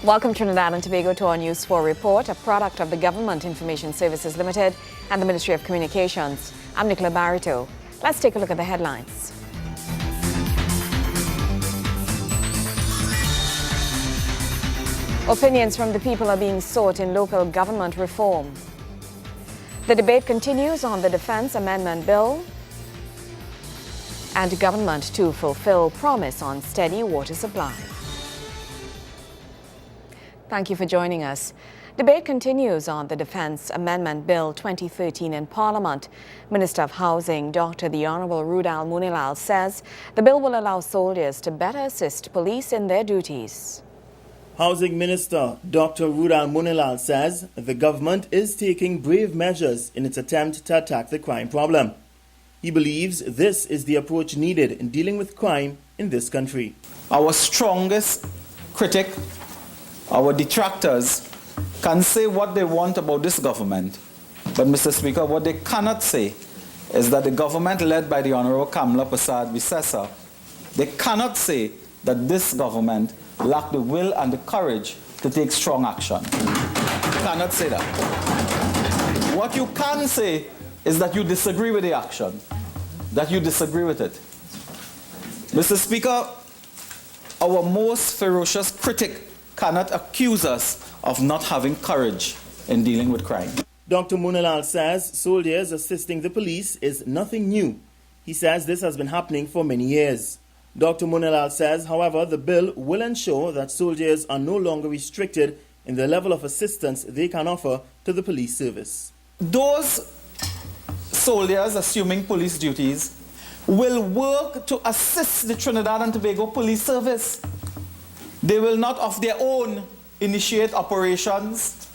Welcome Trinidad and Tobago to our News 4 report, a product of the Government Information Services Limited and the Ministry of Communications. I'm Nicola Barito. Let's take a look at the headlines. Opinions from the people are being sought in local government reform. The debate continues on the Defence Amendment Bill and government to fulfill promise on steady water supply. Thank you for joining us. Debate continues on the Defence Amendment Bill 2013 in Parliament. Minister of Housing, Dr. The Honourable Rudal Munilal, says the bill will allow soldiers to better assist police in their duties. Housing Minister Dr. Rudal Munilal says the government is taking brave measures in its attempt to attack the crime problem. He believes this is the approach needed in dealing with crime in this country. Our strongest critic, our detractors, can say what they want about this government. But, Mr. Speaker, what they cannot say is that the government led by the Honourable Kamla Prasad Visesa, they cannot say that this government lacked the will and the courage to take strong action. You cannot say that. What you can say is that you disagree with the action, that you disagree with it. Mr. Speaker, our most ferocious critic cannot accuse us of not having courage in dealing with crime. Dr. Munilal says soldiers assisting the police is nothing new. He says this has been happening for many years. Dr. Munilal says, however, the bill will ensure that soldiers are no longer restricted in the level of assistance they can offer to the police service. Those soldiers assuming police duties will work to assist the Trinidad and Tobago Police Service. They will not of their own initiate operations,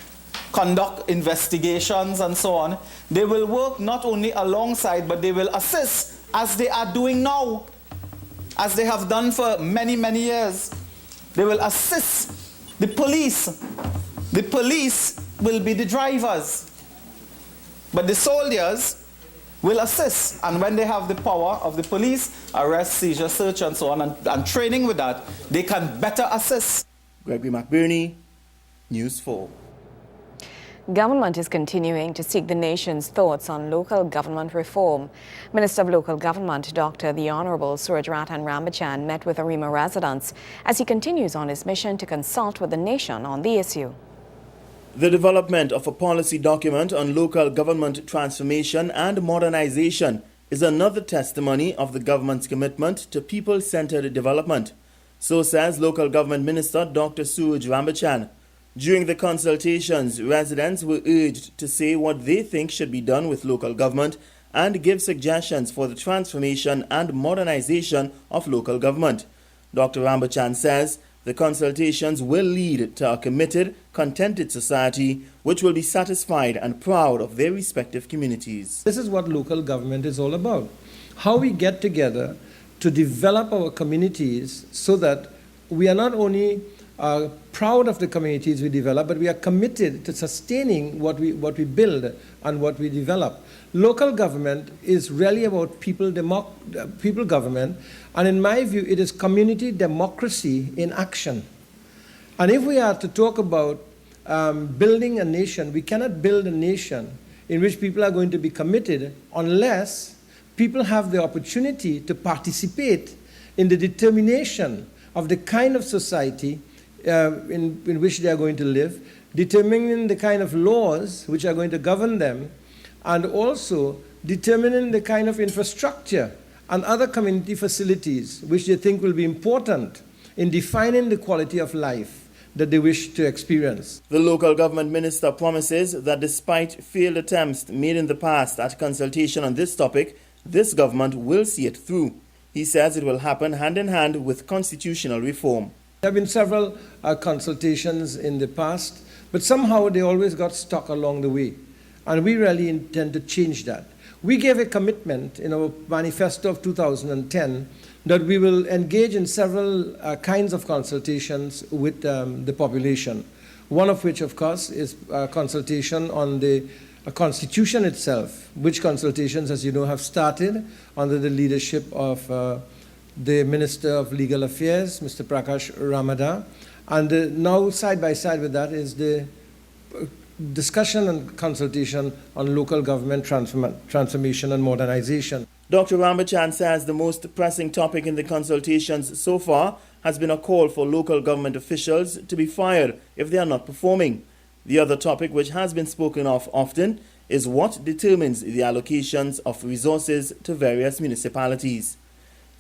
conduct investigations and so on. They will work not only alongside, but they will assist as they are doing now, as they have done for many, many years. They will assist the police. The police will be the drivers, but the soldiers will assist, and when they have the power of the police, arrest, seizure, search, and so on, and training with that, they can better assist. Gregory McBurney, News 4. Government is continuing to seek the nation's thoughts on local government reform. Minister of Local Government, Dr. The Honourable Surajratan Rambachan, met with Arima residents as he continues on his mission to consult with the nation on the issue. The development of a policy document on local government transformation and modernization is another testimony of the government's commitment to people-centered development. So says Local Government Minister Dr. Suraj Rambachan. During the consultations, residents were urged to say what they think should be done with local government and give suggestions for the transformation and modernization of local government. Dr. Rambachan says the consultations will lead to a committed, contented society which will be satisfied and proud of their respective communities. This is what local government is all about. How we get together to develop our communities so that we are not only proud of the communities we develop, but we are committed to sustaining what we build and what we develop. Local government is really about people government, and in my view, it is community democracy in action. And if we are to talk about building a nation, we cannot build a nation in which people are going to be committed unless people have the opportunity to participate in the determination of the kind of society in which they are going to live, determining the kind of laws which are going to govern them, and also determining the kind of infrastructure and other community facilities which they think will be important in defining the quality of life that they wish to experience. The local government minister promises that despite failed attempts made in the past at consultation on this topic, this government will see it through. He says it will happen hand in hand with constitutional reform. There have been several consultations in the past, but somehow they always got stuck along the way. And we really intend to change that. We gave a commitment in our manifesto of 2010 that we will engage in several kinds of consultations with the population. One of which, of course, is consultation on the Constitution itself, which consultations, as you know, have started under the leadership of the Minister of Legal Affairs, Mr. Prakash Ramada, and now side by side with that is the discussion and consultation on local government transformation and modernization. Dr. Rambachan says the most pressing topic in the consultations so far has been a call for local government officials to be fired if they are not performing. The other topic which has been spoken of often is what determines the allocations of resources to various municipalities.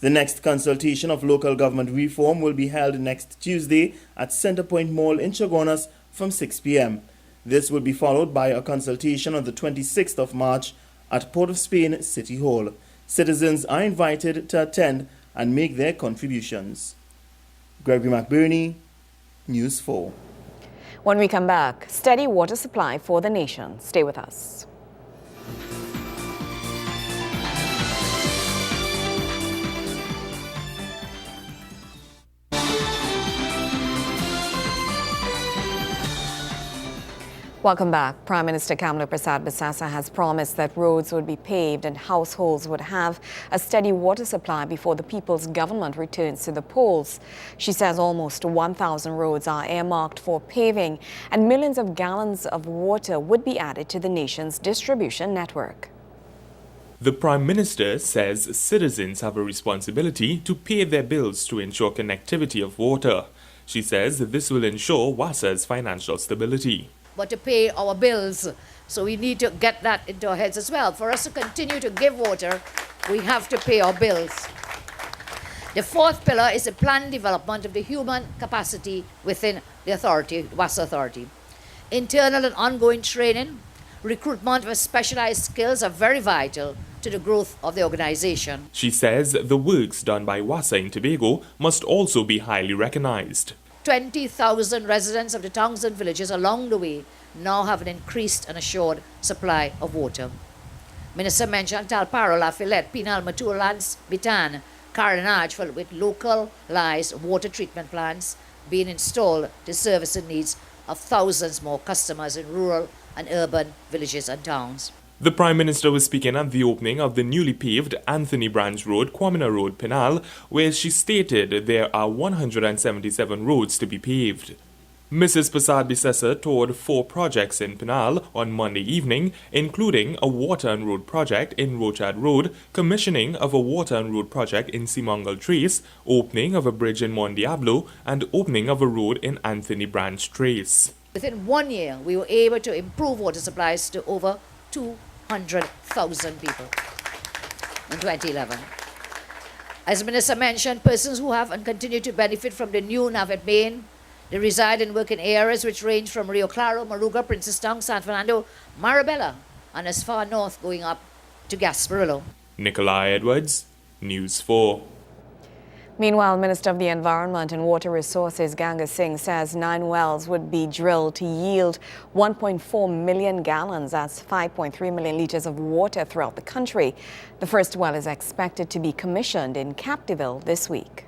The next consultation of local government reform will be held next Tuesday at Centrepoint Mall in Chaguanas from 6 p.m. This will be followed by a consultation on the 26th of March at Port of Spain City Hall. Citizens are invited to attend and make their contributions. Gregory McBurney, News 4. When we come back, steady water supply for the nation. Stay with us. Welcome back. Prime Minister Kamla Prasad Bisasa has promised that roads would be paved and households would have a steady water supply before the people's government returns to the polls. She says almost 1,000 roads are earmarked for paving and millions of gallons of water would be added to the nation's distribution network. The Prime Minister says citizens have a responsibility to pay their bills to ensure connectivity of water. She says this will ensure WASA's financial stability. But to pay our bills. So we need to get that into our heads as well. For us to continue to give water, we have to pay our bills. The fourth pillar is the planned development of the human capacity within the authority, WASA authority. Internal and ongoing training, recruitment of specialized skills are very vital to the growth of the organization. She says the works done by WASA in Tobago must also be highly recognized. 20,000 residents of the towns and villages along the way now have an increased and assured supply of water. Minister mentioned Talparo, Lafayette, Pinal, Maturlands, Bitan, Carenage with localized water treatment plants being installed to service the needs of thousands more customers in rural and urban villages and towns. The Prime Minister was speaking at the opening of the newly paved Anthony Branch Road, Kwamina Road, Penal, where she stated there are 177 roads to be paved. Mrs. Prasad Bisasa toured 4 projects in Penal on Monday evening, including a water and road project in Rochad Road, commissioning of a water and road project in Simongal Trace, opening of a bridge in Mondiablo, and opening of a road in Anthony Branch Trace. Within 1 year, we were able to improve water supplies to over 200,000 people in 2011. As Minister mentioned, persons who have and continue to benefit from the new Navet Main, they reside and work in areas which range from Rio Claro, Maruga, Princestown, San Fernando, Marabella, and as far north going up to Gasparillo. Nikolai Edwards, News 4. Meanwhile, Minister of the Environment and Water Resources Ganga Singh says 9 wells would be drilled to yield 1.4 million gallons, that's 5.3 million litres of water throughout the country. The first well is expected to be commissioned in Capdeville this week.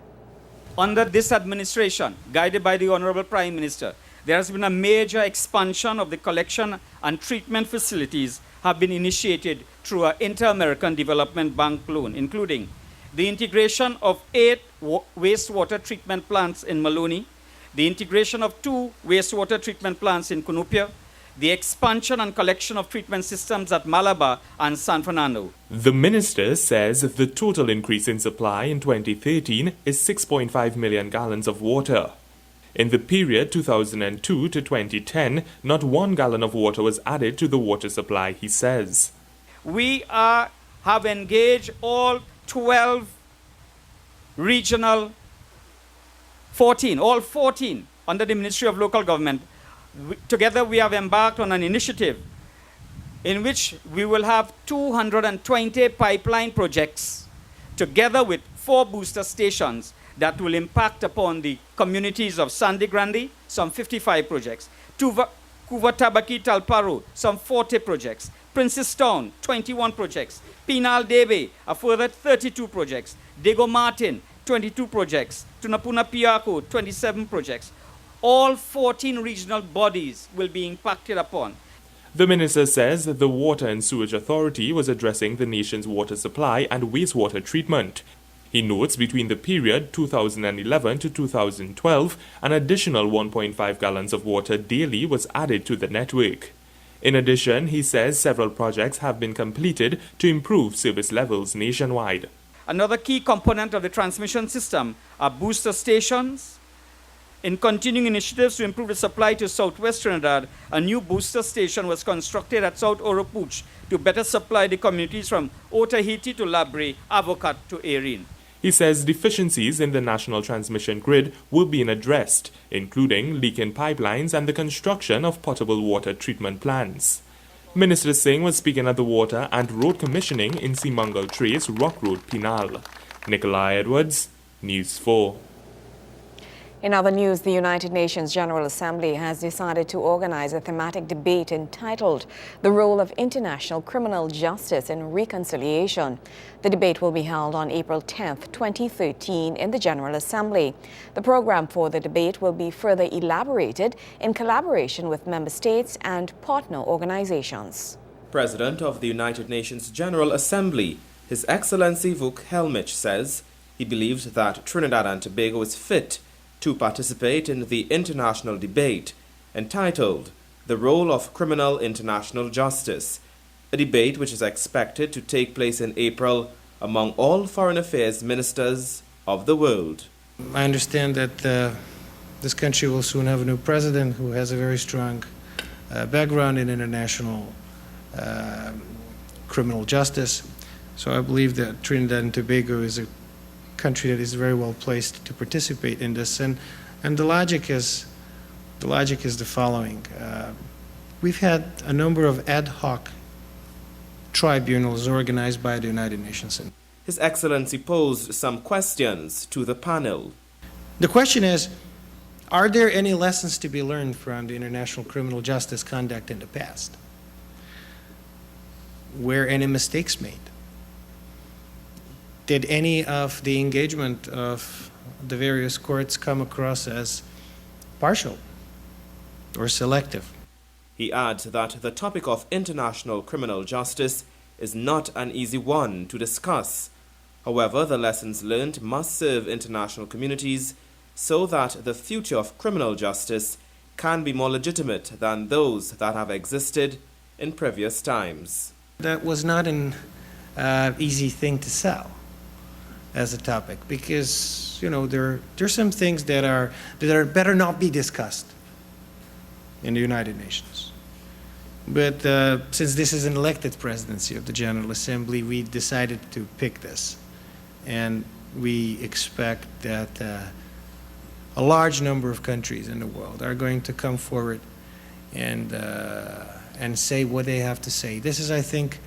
Under this administration, guided by the Honorable Prime Minister, there has been a major expansion of the collection and treatment facilities have been initiated through our Inter-American Development Bank loan, including the integration of 8 wastewater treatment plants in Maloney, the integration of 2 wastewater treatment plants in Cunupia, the expansion and collection of treatment systems at Malabar and San Fernando. The minister says the total increase in supply in 2013 is 6.5 million gallons of water. In the period 2002 to 2010, not 1 gallon of water was added to the water supply, he says. We have engaged all 12 regional 14 under the Ministry of Local Government. Together we have embarked on an initiative in which we will have 220 pipeline projects together with 4 booster stations that will impact upon the communities of Sandi Grande, some 55 projects, Kuvatabaki Talparo, some 40 projects, Princestown, 21 projects, Pinal Debe, a further 32 projects, Dego Martin, 22 projects, Tunapuna Piako, 27 projects. All 14 regional bodies will be impacted upon. The minister says the Water and Sewage Authority was addressing the nation's water supply and wastewater treatment. He notes between the period 2011 to 2012, an additional 1.5 gallons of water daily was added to the network. In addition, he says several projects have been completed to improve service levels nationwide. Another key component of the transmission system are booster stations. In continuing initiatives to improve the supply to southwest Trinidad, a new booster station was constructed at South Oropuch to better supply the communities from Otahiti to Labre, Avocat to Erin. He says deficiencies in the national transmission grid were being addressed, including leaking pipelines and the construction of potable water treatment plants. Minister Singh was speaking at the Water and Road Commissioning in Simangal Trace, Rock Road, Penal. Nikolai Edwards, News 4. In other news, the United Nations General Assembly has decided to organize a thematic debate entitled "The Role of International Criminal Justice in Reconciliation." The debate will be held on April 10, 2013 in the General Assembly. The program for the debate will be further elaborated in collaboration with member states and partner organizations. President of the United Nations General Assembly, His Excellency Vuk Helmich, says he believes that Trinidad and Tobago is fit to participate in the international debate entitled "The Role of Criminal International Justice," a debate which is expected to take place in April among all foreign affairs ministers of the world. I understand that this country will soon have a new president who has a very strong background in international criminal justice. So I believe that Trinidad and Tobago is a country that is very well placed to participate in this, and the logic is the following: we've had a number of ad hoc tribunals organized by the United Nations. His Excellency posed some questions to the panel. The question is, are there any lessons to be learned from the international criminal justice conduct in the past? Were any mistakes made? Did any of the engagement of the various courts come across as partial or selective? He adds that the topic of international criminal justice is not an easy one to discuss. However, the lessons learned must serve international communities so that the future of criminal justice can be more legitimate than those that have existed in previous times. That was not an easy thing to sell as a topic, because there's some things that are better not be discussed in the United Nations. But since this is an elected presidency of the General Assembly, we decided to pick this, and we expect that a large number of countries in the world are going to come forward and say what they have to say. This is, I think,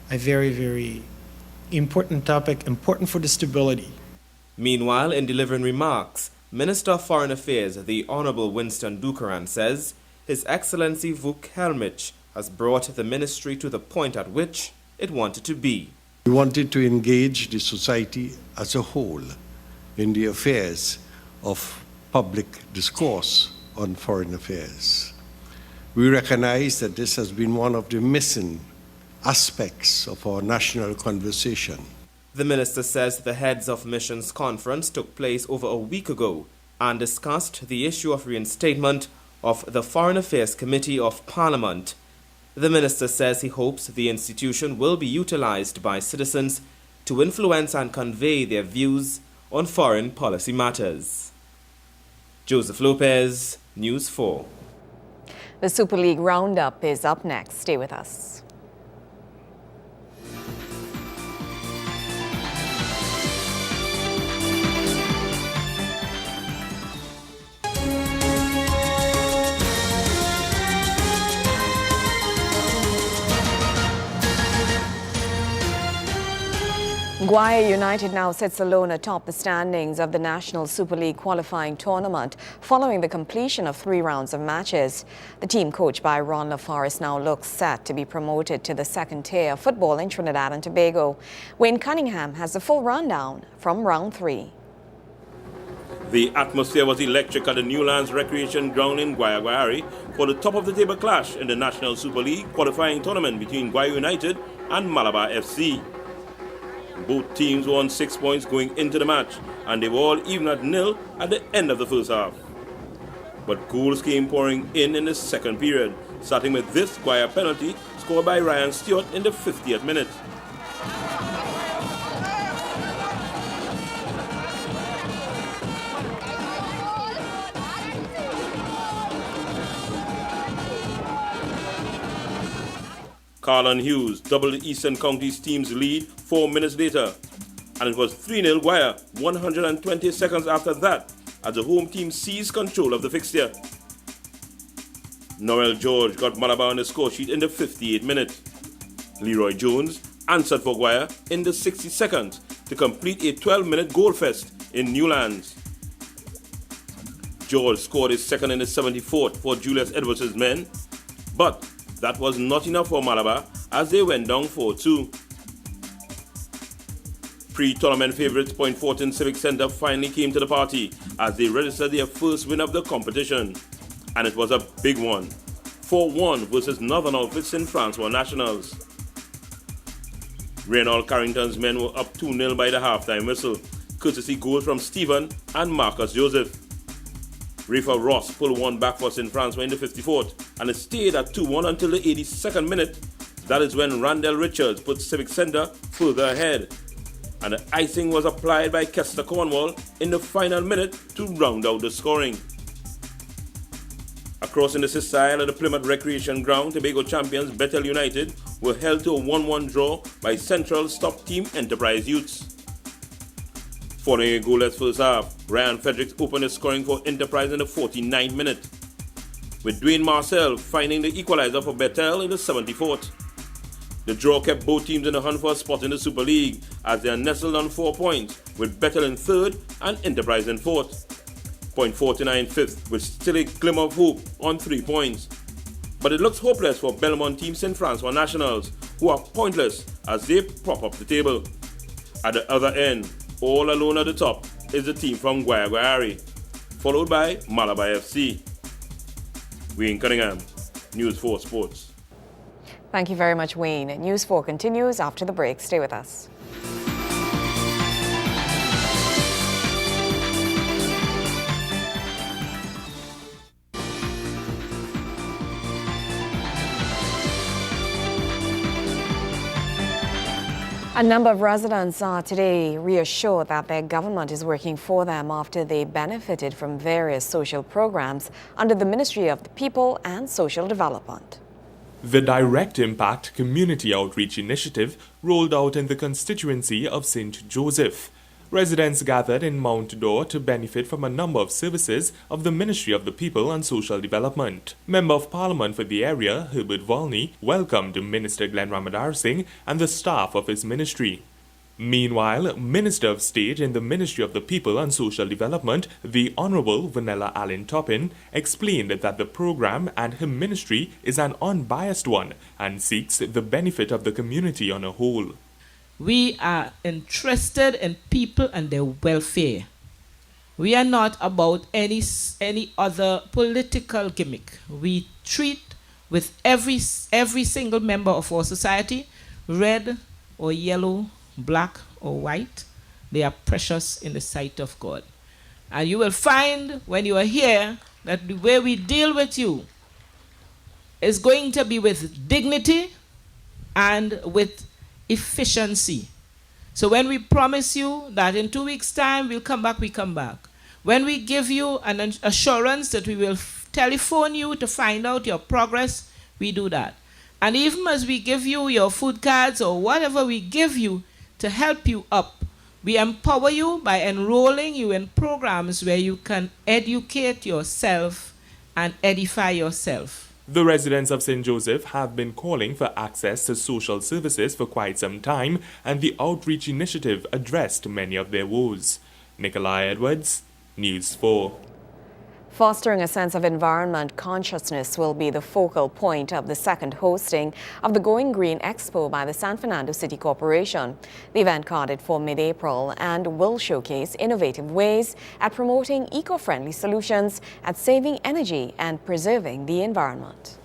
a very, very important topic, important for the stability. Meanwhile, in delivering remarks, Minister of Foreign Affairs, the Honorable Winston Dukaran, says His Excellency Vuk Helmich has brought the ministry to the point at which it wanted to be. We wanted to engage the society as a whole in the affairs of public discourse on foreign affairs. We recognize that this has been one of the missing aspects of our national conversation. The minister says the heads of missions conference took place over a week ago and discussed the issue of reinstatement of the Foreign Affairs Committee of Parliament. The minister says he hopes the institution will be utilized by citizens to influence and convey their views on foreign policy matters. Joseph Lopez, News 4. The Super League Roundup is up next. Stay with us. Guaya United now sits alone atop the standings of the National Super League qualifying tournament following the completion of 3 rounds of matches. The team coached by Ron LaForest now looks set to be promoted to the 2nd tier of football in Trinidad and Tobago. Wayne Cunningham has the full rundown from round 3. The atmosphere was electric at the Newlands Recreation Ground in Guaya for the top-of-the-table clash in the National Super League qualifying tournament between Guaya United and Malabar FC. Both teams won 6 points going into the match, and they were all even at nil at the end of the first half. But goals came pouring in the second period, starting with this Guaya penalty scored by Ryan Stewart in the 50th minute. Carlon Hughes doubled the Eastern Counties team's lead 4 minutes later, and it was 3-0 Guaya 120 seconds after that as the home team seized control of the fixture. Noel George got Malabar on the score sheet in the 58th minute. Leroy Jones answered for Guaya in the 62nd to complete a 12-minute goal fest in Newlands. George scored his second in the 74th for Julius Edwards' men, but that was not enough for Malabar as they went down 4-2. Pre-tournament favourites Point Fortin Civic Centre finally came to the party as they registered their first win of the competition. And it was a big one. 4-1 versus Northern Outfits in Francois Nationals. Reynald Carrington's men were up 2-0 by the halftime whistle, courtesy goals from Stephen and Marcus Joseph. Rafa Ross pulled one back for St. Francois in the 54th, and it stayed at 2-1 until the 82nd minute. That is when Randall Richards put Civic Centre further ahead, and the icing was applied by Kester Cornwall in the final minute to round out the scoring. Across in the side of the Plymouth Recreation Ground, Tobago champions Bethel United were held to a 1-1 draw by Central's top team Enterprise Youths. Following a goalless first half, Ryan Fredericks opened the scoring for Enterprise in the 49th minute, with Dwayne Marcel finding the equalizer for Bethel in the 74th. The draw kept both teams in the hunt for a spot in the Super League as they are nestled on 4 points, with Bethel in third and Enterprise in fourth. Point 49 fifth, with still a glimmer of hope on 3 points. But it looks hopeless for Belmont team St. Francois Nationals, who are pointless as they prop up the table. At the other end, all alone at the top, is the team from Guaya, followed by Malabar FC. Wayne Cunningham, News 4 Sports. Thank you very much, Wayne. News 4 continues after the break. Stay with us. A number of residents are today reassured that their government is working for them after they benefited from various social programs under the Ministry of the People and Social Development. The Direct Impact Community Outreach Initiative rolled out in the constituency of St. Joseph. Residents gathered in Mount Dore to benefit from a number of services of the Ministry of the People and Social Development. Member of Parliament for the area, Herbert Volney, welcomed Minister Glenn Ramadar Singh and the staff of his ministry. Meanwhile, Minister of State in the Ministry of the People and Social Development, the Honourable Vanilla Allen Toppin, explained that the program and her ministry is an unbiased one and seeks the benefit of the community on a whole. We are interested in people and their welfare. We are not about any other political gimmick. We treat with every single member of our society, red or yellow, black or white. They are precious in the sight of God. And you will find when you are here that the way we deal with you is going to be with dignity and with efficiency. So when we promise you that in 2 weeks' time we'll come back, we come back. When we give you an assurance that we will telephone you to find out your progress, we do that. And even as we give you your food cards or whatever we give you to help you up, we empower you by enrolling you in programs where you can educate yourself and edify yourself. The residents of St. Joseph have been calling for access to social services for quite some time, and the outreach initiative addressed many of their woes. Nikolai Edwards, News 4. Fostering a sense of environment consciousness will be the focal point of the second hosting of the Going Green Expo by the San Fernando City Corporation. The event carded for mid-April and will showcase innovative ways at promoting eco-friendly solutions at saving energy and preserving the environment.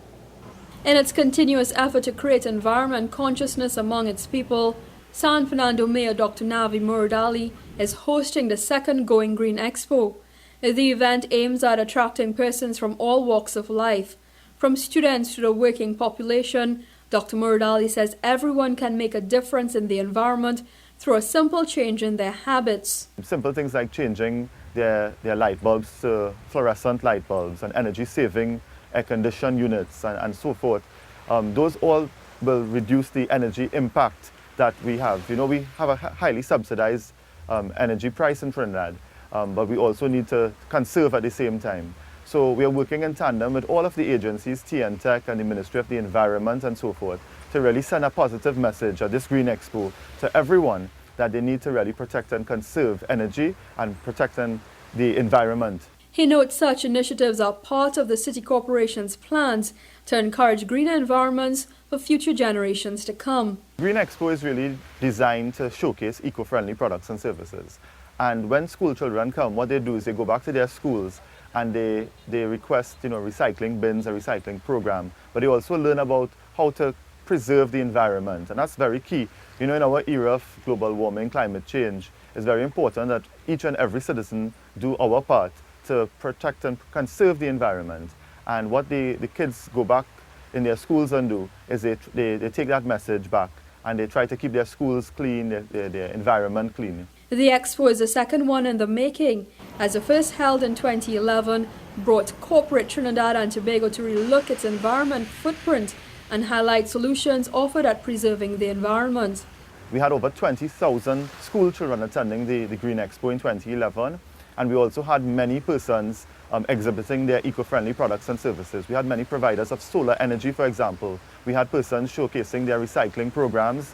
In its continuous effort to create environment consciousness among its people, San Fernando Mayor Dr. Navi Muradali is hosting the second Going Green Expo. The event aims at attracting persons from all walks of life. From students to the working population, Dr. Muradali says everyone can make a difference in the environment through a simple change in their habits. Simple things like changing their light bulbs to fluorescent light bulbs and energy-saving air-conditioned units and so forth. Those all will reduce the energy impact that we have. You know, we have a highly subsidized energy price in Trinidad, but we also need to conserve at the same time. So we are working in tandem with all of the agencies, TNTech and the Ministry of the Environment and so forth, to really send a positive message at this Green Expo to everyone that they need to really protect and conserve energy and protecting the environment. He notes such initiatives are part of the City Corporation's plans to encourage greener environments for future generations to come. Green Expo is really designed to showcase eco-friendly products and services. And when school children come, what they do is they go back to their schools and they request, you know, recycling bins, a recycling program, but they also learn about how to preserve the environment, and that's very key. You know, in our era of global warming, climate change, it's very important that each and every citizen do our part to protect and conserve the environment. And what the kids go back in their schools and do is they take that message back and they try to keep their schools clean, their environment clean. The expo is the second one in the making, as the first held in 2011 brought corporate Trinidad and Tobago to relook its environment footprint and highlight solutions offered at preserving the environment. We had over 20,000 school children attending the Green Expo in 2011, and we also had many persons exhibiting their eco-friendly products and services. We had many providers of solar energy, for example. We had persons showcasing their recycling programs,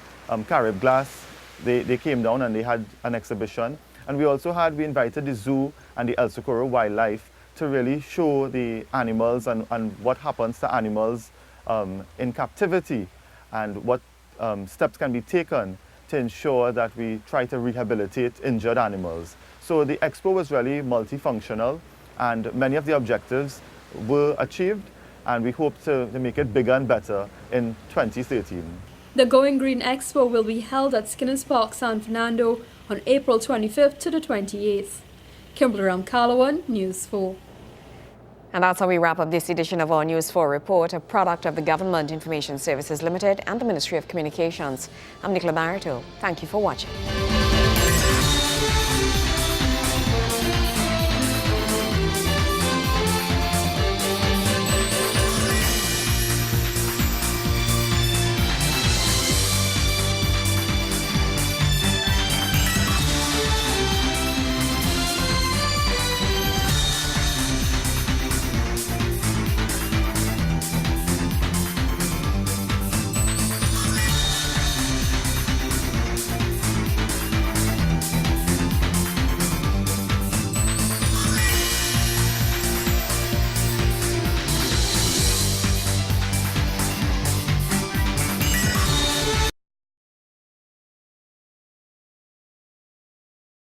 Carib Glass. They came down and they had an exhibition. And we invited the zoo and the El Socorro Wildlife to really show the animals and what happens to animals in captivity and what steps can be taken to ensure that we try to rehabilitate injured animals. So the expo was really multifunctional and many of the objectives were achieved, and we hope to make it bigger and better in 2013. The Going Green Expo will be held at Skinners Park, San Fernando on April 25th to the 28th. Kimberly Ramkalawan, News 4. And that's how we wrap up this edition of our News 4 report, a product of the Government Information Services Limited and the Ministry of Communications. I'm Nicola Barito. Thank you for watching.